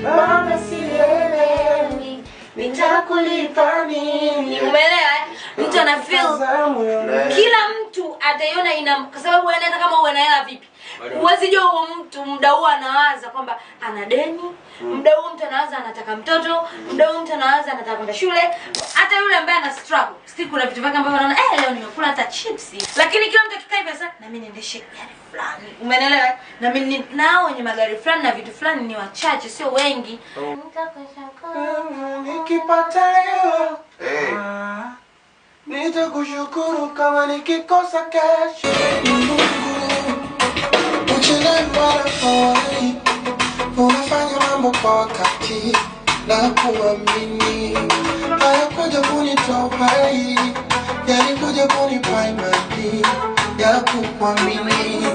Mama sielewi nitakulipa nini. Umeelewa? Mtu ana feel kila mtu ataiona kwa sababu hata kama uwe na hela vipi. Huwezi jua mtu muda huo anawaza kwamba ana deni, muda huo mtu anawaza anataka mtoto, muda huo mtu anawaza anataka kwenda shule. Hata yule ambaye ana struggle, still kuna vitu vyake ambavyo anaona leo nimekula hata chips. Lakini kila mtu akikaa pesa na mimi niendeshe gari fulani. Umeelewa? Na mimi nao wenye magari fulani na vitu fulani ni wachache sio wengi. Nikipata leo nitakushukuru kama nikikosa kesho. Unafanya mambo kwa wakati na kuamini. Hayakuja kunitoa uhai, yalikuja kunipa imani ya kukuamini.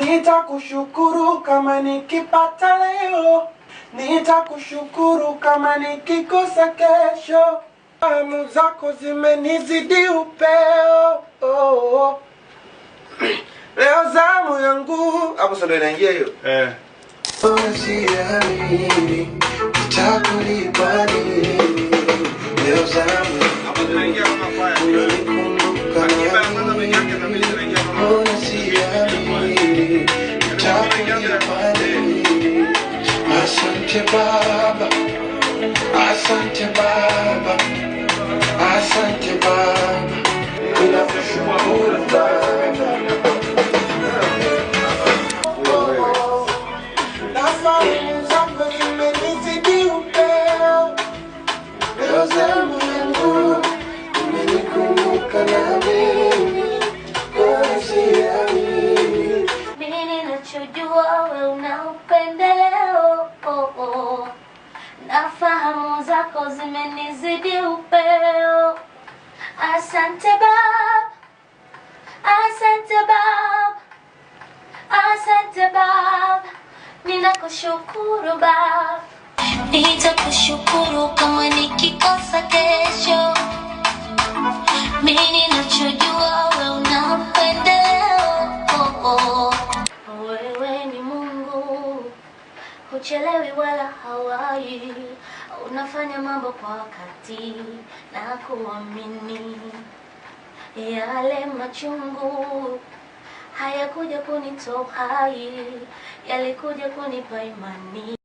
Nitakushukuru kama nikipata leo, nitakushukuru kama nikikosa kesho. Hamu zako zimenizidi upeo. Leo zamu yangu hapo sasa ndio inaingia hiyo. Siamini nitakulipa nini. Leo zamu hapo inaingia kama kwaya. Akiba kwanza mengine na mimi inaingia kama siamini nitakulipa nini. Asante Baba, asante Baba, asante Baba, ninakushukuru Baba. Nafahamu zako zimenizidi upeo. Asante Baba, asante Baba, asante Baba, ninakushukuru Baba. Nitakushukuru kama nikikosa kesho. Mimi ninachojua wewe unapendeleo. Wewe ni Mungu, huchelewi wala hawai. Unafanya mambo kwa wakati na kuamini. Yale machungu hayakuja kunitoa hai, yalikuja kunipa imani.